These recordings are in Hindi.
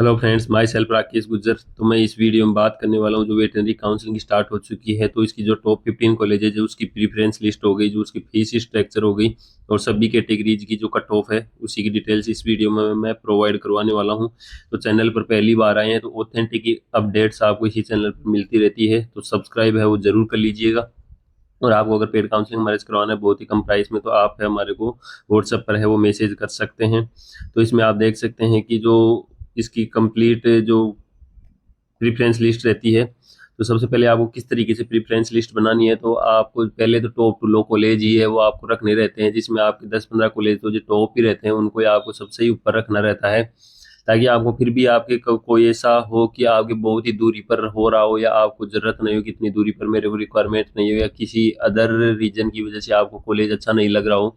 Hello friends, my self Rakesh Gujjar. तो मैं इस वीडियो में बात करने वाला हूँ जो वेटरनरी काउंसलिंग स्टार्ट हो चुकी है, तो इसकी जो टॉप 15 कॉलेज है, जो उसकी प्रीफरेंस लिस्ट हो गई, जो उसकी फीस स्ट्रक्चर हो गई और सभी कैटेगरीज की जो कट ऑफ है उसी की डिटेल्स इस वीडियो में मैं प्रोवाइड करवाने वाला हूँ। तो चैनल पर पहली बार आए हैं तो ऑथेंटिक अपडेट्स आपको इसी चैनल पर मिलती रहती है, तो सब्सक्राइब है वो जरूर कर लीजिएगा। और आपको अगर पेड काउंसलिंग हमारे से करवाना है बहुत ही कम प्राइस में, तो आप है हमारे को व्हाट्सएप पर है वो मैसेज कर सकते हैं। तो इसमें आप देख सकते हैं कि जो इसकी कंप्लीट जो प्रेफरेंस लिस्ट रहती है, तो सबसे पहले आपको किस तरीके से प्रेफरेंस लिस्ट बनानी है, तो आपको पहले तो टॉप टू लो कॉलेज ही है वो आपको रखने रहते हैं, जिसमें आपके 10-15 कॉलेज तो जो टॉप ही रहते हैं उनको ही आपको सबसे ही ऊपर रखना रहता है, ताकि आपको फिर भी आपके कोई ऐसा हो कि आपके बहुत ही दूरी पर हो रहा हो या आपको जरूरत नहीं हो कि इतनी दूरी पर मेरे को रिक्वायरमेंट नहीं हो, या किसी अदर रीजन की वजह से आपको कॉलेज अच्छा नहीं लग रहा हो,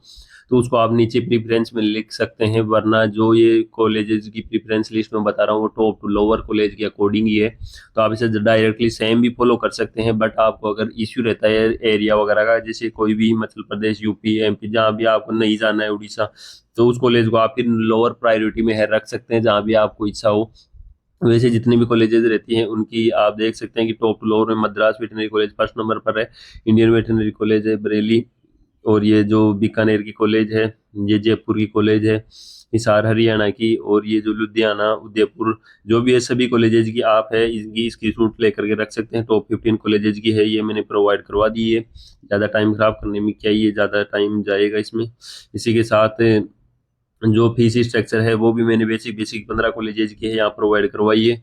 तो उसको आप नीचे प्रेफरेंस में लिख सकते हैं। वरना जो ये कॉलेजेस की प्रेफरेंस लिस्ट में बता रहा हूँ वो टॉप टू लोअर कॉलेज के अकॉर्डिंग ही है, तो आप इसे डायरेक्टली सेम भी फॉलो कर सकते हैं। बट आपको अगर इश्यू रहता है एरिया वगैरह का, जैसे कोई भी मध्य प्रदेश, यूपी, एमपी, जहाँ भी आपको नहीं जाना है, उड़ीसा, तो उस कॉलेज को आप फिर लोअर प्रायोरिटी में है रख सकते हैं जहाँ भी आपको इच्छा हो। वैसे जितनी भी कॉलेजेस रहती हैं उनकी आप देख सकते हैं कि टॉप फ्लोर में Madras veterinary college first number पर है, इंडियन वेटनरी कॉलेज है बरेली, और ये जो बीकानेर की कॉलेज है, ये जयपुर की कॉलेज है, हिसार हरियाणा की, और ये जो लुधियाना, उदयपुर, जो भी है सभी कॉलेजेस की आप है इसकी स्क्रीनशॉट लेकर के रख सकते हैं। टॉप 15 कॉलेजेस की है, ये मैंने प्रोवाइड करवा दी है। ज़्यादा टाइम खराब करने में क्या, ये ज़्यादा टाइम जाएगा इसमें। इसी के साथ जो फीस स्ट्रक्चर है वो भी मैंने बेसिक बेसिक 15 कॉलेजेज की है यहाँ प्रोवाइड करवाई है।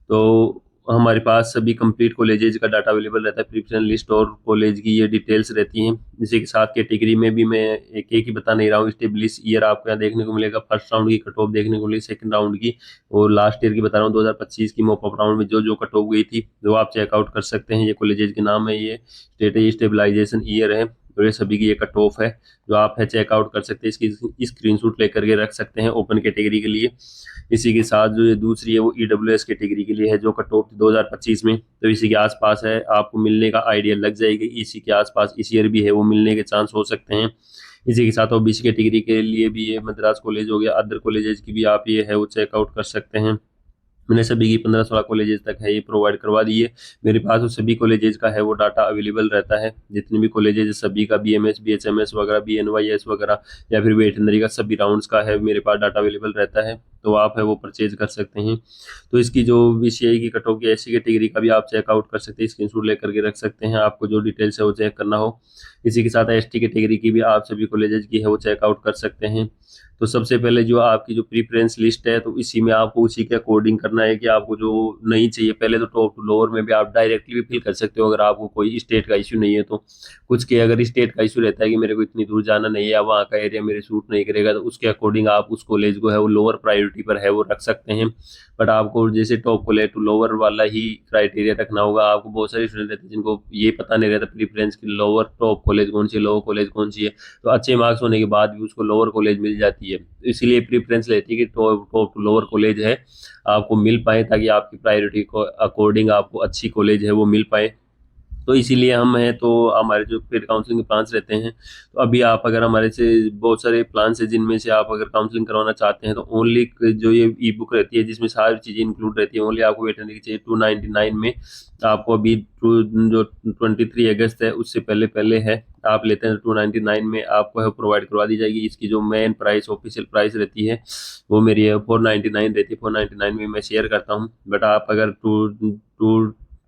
तो हमारे पास सभी कंप्लीट कॉलेजेज का डाटा अवेलेबल रहता है, प्रिपरेशन लिस्ट और कॉलेज की ये डिटेल्स रहती हैं। इसी के साथ कैटेगरी में भी मैं एक एक ही बता नहीं रहा हूँ, स्टेब्लिश ईयर आपको यहाँ देखने को मिलेगा, फर्स्ट राउंड की कट ऑफ देखने को मिलेगी, सेकंड राउंड की, और लास्ट ईयर की बता रहा हूँ 2025 की मॉप अप राउंड में जो जो कट ऑफ गई थी वो आप चेकआउट कर सकते हैं। ये कॉलेजेज के नाम है, ये स्टेट स्टेबलाइजेशन ईयर है, और ये सभी की ये कट ऑफ है जो आप है चेकआउट कर सकते हैं। इसकी स्क्रीनशॉट लेकर के रख सकते हैं ओपन कैटेगरी के लिए। इसी के साथ जो ये दूसरी है वो ईडब्ल्यूएस कैटेगरी के लिए है, जो कट ऑफ 2025 में, तो इसी के आसपास है, आपको मिलने का आइडिया लग जाएगी। इसी के आसपास इस ईयर भी है वो मिलने के चांस हो सकते हैं। इसी के साथ ओबीसी कैटेगरी के लिए भी ये मद्रास कॉलेज हो गया, अदर कॉलेजेस की भी आप ये है वो चेकआउट कर सकते हैं। मैंने सभी की 15-16 कॉलेजेस तक है ये प्रोवाइड करवा दी है। मेरे पास वो सभी कॉलेजेस का है वो डाटा अवेलेबल रहता है, जितने भी कॉलेजेस सभी का बीएमएस, बीएचएमएस वगैरह, बीएनवाईएस वगैरह, या फिर वेटनरी का सभी राउंड्स का है मेरे पास डाटा अवेलेबल रहता है, तो आप है वो परचेज कर सकते हैं। तो इसकी जो बीसीआई की कट ऑफ की एससी कैटेगरी का भी आप चेकआउट कर सकते हैं, स्क्रीनशॉट लेकर के रख सकते हैं आपको जो डिटेल्स है वो चेक करना हो। इसी के साथ एसटी कैटेगरी की भी आप सभी कॉलेजेस की है वो चेकआउट कर सकते हैं। तो सबसे पहले जो आपकी जो प्रीफरेंस लिस्ट है, तो इसी में आपको उसी के अकॉर्डिंग करना है कि आपको जो नहीं चाहिए, पहले तो टॉप टू लोअर में भी आप डायरेक्टली भी फिल कर सकते हो अगर आपको कोई स्टेट का इश्यू नहीं है तो। कुछ के अगर स्टेट का इश्यू रहता है कि मेरे को इतनी दूर जाना नहीं है या वहाँ का एरिया मेरे सूट नहीं करेगा, तो उसके अकॉर्डिंग आप उस कॉलेज को है वो लोअर प्रायोरिटी पर है वो रख सकते हैं। बट आपको जैसे टॉप कॉलेज टू लोअर वाला ही क्राइटेरिया रखना होगा। आपको बहुत सारे स्टूडेंट रहते हैं जिनको ये पता नहीं रहता प्रीफरेंस की लोअर टॉप कॉलेज कौन सी है, लोअर कॉलेज कौन सी है, तो अच्छे मार्क्स होने के बाद भी उसको लोअर कॉलेज मिल जाती है, तो इसीलिए प्रीफरेंस लेती है कि टॉप टॉप लोअर कॉलेज है आपको मिल पाए, ताकि आपकी प्रायोरिटी को अकॉर्डिंग आपको अच्छी कॉलेज है वो मिल पाए। तो इसीलिए हम हैं, तो हमारे जो पेड काउंसलिंग के प्लान्स रहते हैं, तो अभी आप अगर हमारे से बहुत सारे प्लान्स है जिनमें से आप अगर काउंसलिंग करवाना चाहते हैं, तो ओनली जो ये ई बुक रहती है जिसमें सारी चीज़ें इंक्लूड रहती है, ओनली आपको वेटनरी की चाहिए 299 में। आपको अभी जो 23 अगस्त है उससे पहले पहले है आप लेते हैं 299 में आपको है प्रोवाइड करवा दी जाएगी। इसकी जो मेन प्राइस ऑफिशियल प्राइस रहती है वो मेरी है 499 रहती है, 499 में मैं शेयर करता हूँ। बट आप अगर टू टू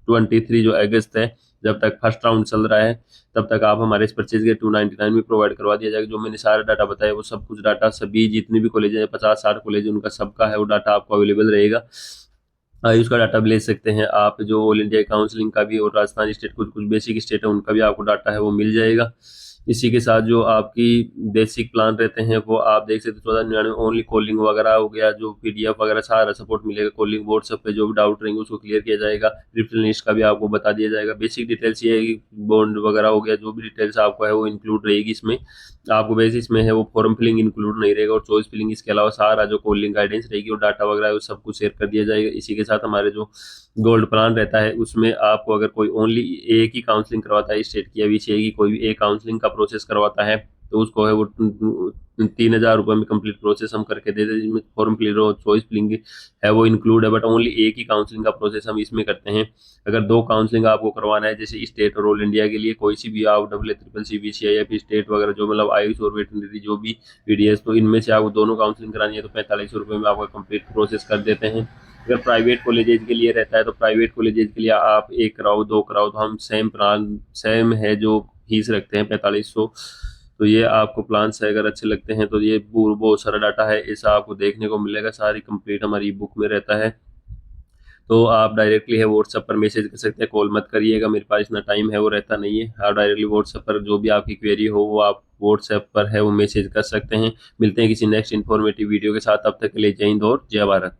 23 जो अगस्त है, जब तक फर्स्ट राउंड चल रहा है तब तक आप हमारे इस परचेज के 299 में प्रोवाइड करवा दिया जाएगा। जो मैंने सारा डाटा बताया वो सब कुछ डाटा सभी जितने भी कॉलेज हैं, 50-60 कॉलेज है, उनका सबका है वो डाटा आपको अवेलेबल रहेगा। आयुष का डाटा भी ले सकते हैं आप, जो ऑल इंडिया काउंसलिंग का भी, और राजस्थान स्टेट कुछ कुछ बेसिक स्टेट है उनका भी आपको डाटा है वो मिल जाएगा। इसी के साथ जो आपकी बेसिक प्लान रहते हैं वो आप देख सकते हैं 1499 ओनली कॉलिंग वगैरह हो गया, जो पीडीएफ वगैरह सारा सपोर्ट मिलेगा, कॉलिंग व्हाट्सएप पे जो भी डाउट रहेंगे उसको क्लियर किया जाएगा, रिफिल लिस्ट का भी आपको बता दिया जाएगा। बेसिक डिटेल्स ये है कि बॉन्ड वगैरह हो गया, जो भी डिटेल्स आपको है वो इंक्लूड रहेगी इसमें। आपको बेसिस में है वो फॉर्म फिलिंग इंक्लूड नहीं रहेगा, और चॉइस फिलिंग इसके अलावा सारा जो कॉलिंग गाइडेंस रहेगी और डाटा वगैरह वो सब कुछ शेयर कर दिया जाएगा। इसी के साथ हमारे जो गोल्ड प्लान रहता है उसमें आपको अगर कोई ओनली एक ही काउंसलिंग करवाता है स्टेट की या विषय की, कोई भी एक काउंसलिंग का प्रोसेस करवाता है, तो उसको है वो 3,000 रुपये में कंप्लीट प्रोसेस हम करके देते हैं, जिसमें फॉर्म फिलिंग और चॉइस फिलिंग है वो इंक्लूड है, बट ओनली एक ही काउंसलिंग का प्रोसेस हम इसमें करते हैं। अगर 2 काउंसलिंग आपको करवाना है, जैसे स्टेट और ऑल इंडिया के लिए कोई सी भी आप AACCC या फिर स्टेट वगैरह जो मतलब आयुष और वेटनरी जो भी पीडीएस, तो इनमें से आपको दोनों काउंसलिंग करानी है तो 4500 रुपये में आपका कंप्लीट प्रोसेस कर देते हैं। अगर प्राइवेट कॉलेजेज के लिए रहता है तो प्राइवेट कॉलेजेज के लिए आप 1 कराओ 2 कराओ तो हम सेम प्लान सेम है जो फीस रखते हैं 4500। तो ये आपको प्लान्स है, अगर अच्छे लगते हैं तो ये बहुत सारा डाटा है ऐसा आपको देखने को मिलेगा, सारी कंप्लीट हमारी बुक में रहता है। तो आप डायरेक्टली है व्हाट्सएप पर मैसेज कर सकते हैं, कॉल मत करिएगा, मेरे पास इतना टाइम है वो रहता नहीं है। आप डायरेक्टली व्हाट्सएप पर जो भी आपकी क्वेरी हो वो आप व्हाट्सएप पर है वो मैसेज कर सकते हैं। मिलते हैं किसी नेक्स्ट इन्फॉर्मेटिव वीडियो के साथ, तब तक के लिए जय हिंद और जय भारत।